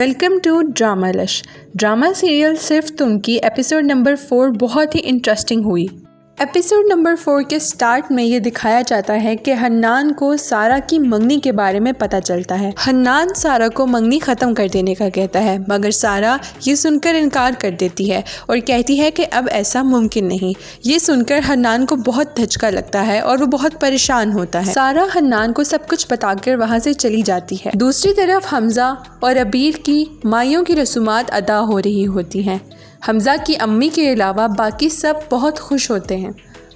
Welcome to drama lash. Drama serial Sirf Tum की episode number 4 बहुत ही इंटरेस्टिंग हुई। एपिसोड नंबर 4 के स्टार्ट में ये दिखाया जाता है कि हन्नान को सारा की मंगनी के बारे में पता चलता है। हन्नान सारा को मंगनी ख़त्म कर देने का कहता है, मगर सारा ये सुनकर इनकार कर देती है और कहती है कि अब ऐसा मुमकिन नहीं। ये सुनकर हन्नान को बहुत धचका लगता है और वो बहुत परेशान होता है। सारा हन्नान को सब कुछ बताकर वहाँ से चली जाती है। दूसरी तरफ हमज़ा और अबीर की माइयों की रसूमात अदा हो रही होती हैं। हमज़ा की अम्मी के अलावा बाकी सब बहुत खुश होते हैं।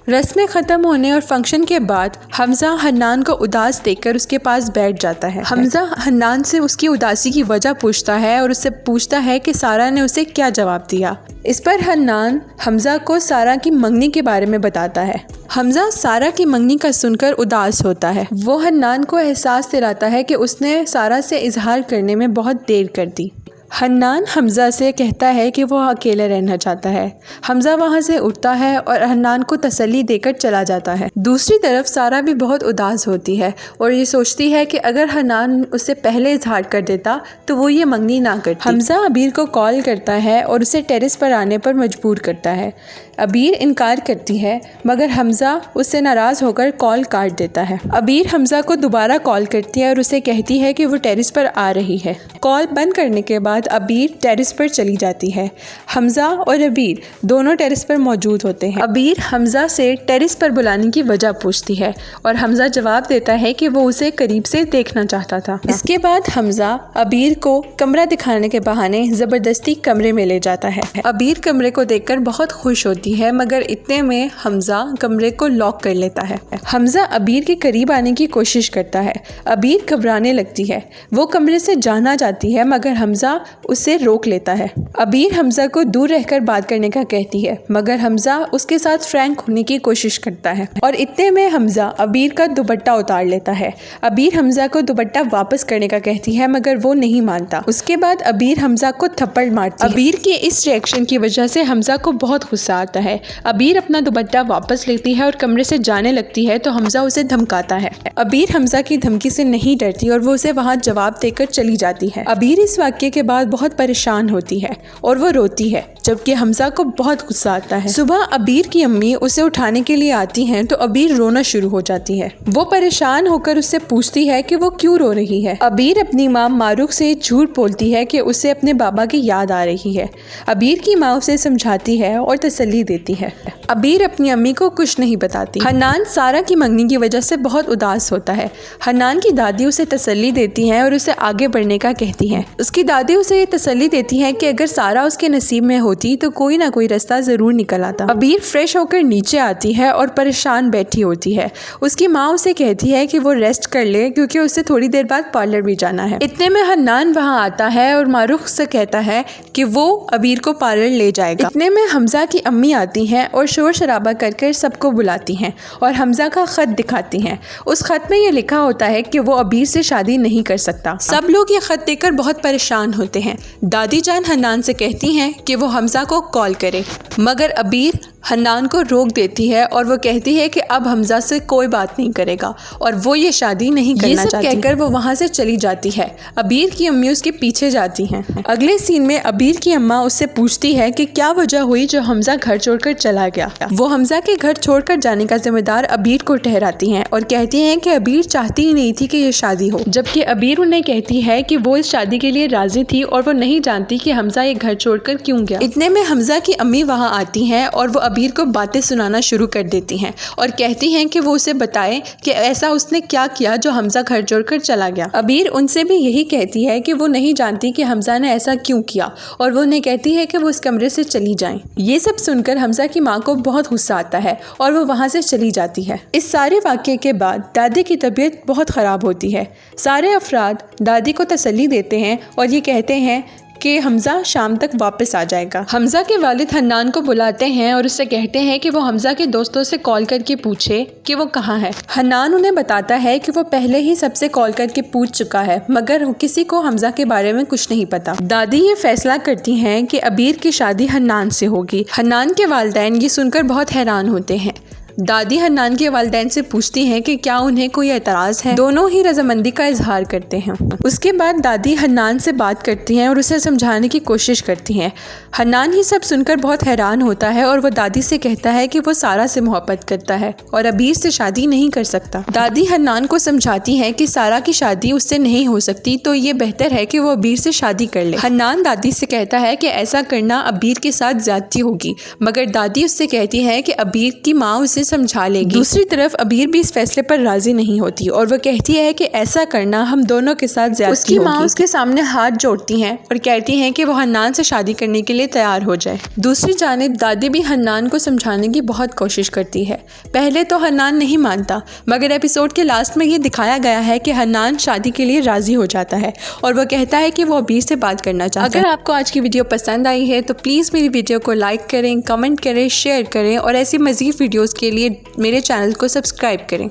रस्में ख़त्म होने और फंक्शन के बाद हमज़ा हन्नान को उदास देखकर उसके पास बैठ जाता है। हमज़ा हन्नान से उसकी उदासी की वजह पूछता है और उससे पूछता है कि सारा ने उसे क्या जवाब दिया। इस पर हन्नान हमज़ा को सारा की मंगनी के बारे में बताता है। हमज़ा सारा की मंगनी का सुनकर उदास होता है। वो हन्नान को एहसास दिलाता है कि उसने सारा से इजहार करने में बहुत देर कर दी। हन्नान हमज़ा से कहता है कि वो अकेले रहना चाहता है। हमज़ा वहाँ से उठता है और हन्नान को तसल्ली देकर चला जाता है। दूसरी तरफ सारा भी बहुत उदास होती है और ये सोचती है कि अगर हन्नान उससे पहले इजहार कर देता तो वो ये मंगनी ना करती। हमज़ा अबीर को कॉल करता है और उसे टेरेस पर आने पर मजबूर करता है। अबीर इनकार करती है, मगर हमज़ा उससे नाराज़ होकर कॉल काट देता है। अबीर हमज़ा को दोबारा कॉल करती है और उसे कहती है कि वो टेरेस पर आ रही है। कॉल बंद करने के बाद अबीर टेरेस पर चली जाती है। हमज़ा और अबीर दोनों टेरेस पर मौजूद होते हैं। अबीर हमज़ा से टेरेस पर बुलाने की वजह पूछती है और हमज़ा जवाब देता है कि वो उसे करीब से देखना चाहता था। इसके बाद हमज़ा अबीर को कमरा दिखाने के बहाने ज़बरदस्ती कमरे में ले जाता है। अबीर कमरे को देखकर बहुत खुश होती है, मगर इतने में हमज़ा कमरे को लॉक कर लेता है। हमज़ा अबीर के करीब आने की कोशिश करता है। अबीर घबराने लगती है। वो कमरे से जाना चाहती है, मगर हमज़ा उसे रोक लेता है। अबीर हमज़ा को दूर रहकर बात करने का कहती है, मगर हमज़ा उसके साथ फ्रैंक होने की कोशिश करता है और इतने में हमज़ा अबीर का दुपट्टा उतार लेता है। अबीर हमज़ा को दुपट्टा वापस करने का कहती है, मगर वो नहीं मानता। उसके बाद अबीर हमज़ा को थप्पड़ मारती है। अबीर के इस रिएक्शन की वजह से हमज़ा को बहुत गुस्सा आता है। अबीर अपना दुपट्टा वापस लेती है और कमरे से जाने लगती है तो हमज़ा उसे धमकाता है। अबीर हमज़ा की धमकी से नहीं डरती और वो उसे वहाँ जवाब देकर चली जाती है। अबीर इस वाक़ये के बाद बहुत परेशान होती है और वो रोती है, जबकि हमज़ा को बहुत गुस्सा आता है। सुबह अबीर की अम्मी उसे उठाने के लिए आती हैं तो अबीर रोना शुरू हो जाती है। वो परेशान होकर उससे पूछती है कि वो क्यों रो रही है। अबीर अपनी माँ मारूख से झूठ बोलती है कि उसे अपने बाबा की याद आ रही है। अबीर की माँ उसे समझाती है और तसल्ली देती है। अबीर अपनी अम्मी को कुछ नहीं बताती। हन्नान सारा की मंगनी की वजह से बहुत उदास होता है। हन्नान की दादी उसे तसल्ली देती हैं और उसे आगे बढ़ने का कहती हैं। उसकी दादी उसे ये तसल्ली देती हैं कि अगर सारा उसके नसीब में होती तो कोई ना कोई रास्ता जरूर निकल आता। अबीर फ्रेश होकर नीचे आती है और परेशान बैठी होती है। उसकी माँ उसे कहती है कि वो रेस्ट कर ले क्योंकि उसे थोड़ी देर बाद पार्लर भी जाना है। इतने में हन्नान वहाँ आता है और मारूख से कहता है कि वो अबीर को पार्लर ले जाएगा। इतने में हमज़ा की अम्मी आती हैं और शोर शराबा कर सबको बुलाती हैं और हमज़ा का ख़त दिखाती हैं। उस ख़त में ये लिखा होता है कि वो अबीर से शादी नहीं कर सकता। सब लोग ये ख़त देखकर बहुत परेशान होते हैं। दादी जान हन्नान से कहती हैं कि वो हमज़ा को कॉल करे, मगर अबीर हन्नान को रोक देती है और वो कहती है कि अब हमज़ा से कोई बात नहीं करेगा और वो ये शादी नहीं करना चाहती। कहकर वो वहाँ से चली जाती है। अबीर की अम्मी उसके पीछे जाती हैं। अगले सीन में अबीर की अम्मा उससे पूछती है कि क्या वजह हुई जो हमज़ा घर छोड़कर चला गया। वो हमज़ा के घर छोड़कर जाने का जिम्मेदार अबीर को ठहराती हैं और कहती हैं कि अबीर चाहती ही नहीं थी कि ये शादी हो, जबकि अबीर उन्हें कहती है कि वो इस शादी के लिए राजी थी और वो नहीं जानती कि हमज़ा ये घर छोड़कर क्यों गया। इतने में हमज़ा की अम्मी वहाँ आती हैं और वो अबीर को बातें सुनाना शुरू कर देती हैं और कहती हैं कि वो उसे बताए कि ऐसा उसने क्या किया जो हमज़ा घर छोड़कर चला गया। अबीर उनसे भी यही कहती है कि वो नहीं जानती कि हमज़ा ने ऐसा क्यों किया और वो उन्हें कहती है कि वो इस कमरे से चली जाएं। ये सब सुनकर हमज़ा की माँ को बहुत गुस्सा आता है और वो वहाँ से चली जाती है। इस सारे वाक़ये के बाद दादी की तबीयत बहुत ख़राब होती है। सारे अफराद दादी को तसल्ली देते हैं और ये कहते हैं कि हमज़ा शाम तक वापस आ जाएगा। हमज़ा के वालिद हन्नान को बुलाते हैं और उससे कहते हैं कि वो हमज़ा के दोस्तों से कॉल करके पूछे कि वो कहाँ है। हन्नान उन्हें बताता है कि वो पहले ही सबसे कॉल करके पूछ चुका है, मगर किसी को हमज़ा के बारे में कुछ नहीं पता। दादी ये फैसला करती हैं कि अबीर की शादी हन्नान से होगी। हन्नान के वालिदैन ये सुनकर बहुत हैरान होते हैं। दादी हन्नान के वालिदैन से पूछती हैं कि क्या उन्हें कोई एतराज़ है। दोनों ही रजामंदी का इजहार करते हैं। उसके बाद दादी हन्नान से बात करती हैं और उसे समझाने की कोशिश करती हैं। हन्नान ही सब सुनकर बहुत हैरान होता है और वो दादी से कहता है कि वो सारा से मोहब्बत करता है और अबीर से शादी नहीं कर सकता। दादी हन्नान को समझाती हैं कि सारा की शादी उससे नहीं हो सकती, तो ये बेहतर है कि वो अबीर से शादी कर ले। हन्नान दादी से कहता है कि ऐसा करना अबीर के साथ ज्यादती होगी, मगर दादी उससे कहती है कि अबीर की माँ उसे समझा लेगी। दूसरी तरफ अबीर भी इस फैसले पर राजी नहीं होती और वह कहती है कि ऐसा करना हम दोनों के साथ ज्यादती होगी। उसकी माँ उसके सामने हाथ जोड़ती हैं और कहती हैं कि वो हन्नान से शादी करने के लिए तैयार हो जाए। दूसरी जानिब दादी भी हन्नान को समझाने की बहुत कोशिश करती है। पहले तो हन्नान नहीं मानता, मगर एपिसोड के लास्ट में ये दिखाया गया है कि हन्नान शादी के लिए राजी हो जाता है और वह कहता है कि वो अबीर से बात करना चाहता है। अगर आपको आज की वीडियो पसंद आई है तो प्लीज़ मेरी वीडियो को लाइक करें, कमेंट करें, शेयर करें और ऐसी मज़ीद वीडियोज़ के लिए मेरे चैनल को सब्सक्राइब करें।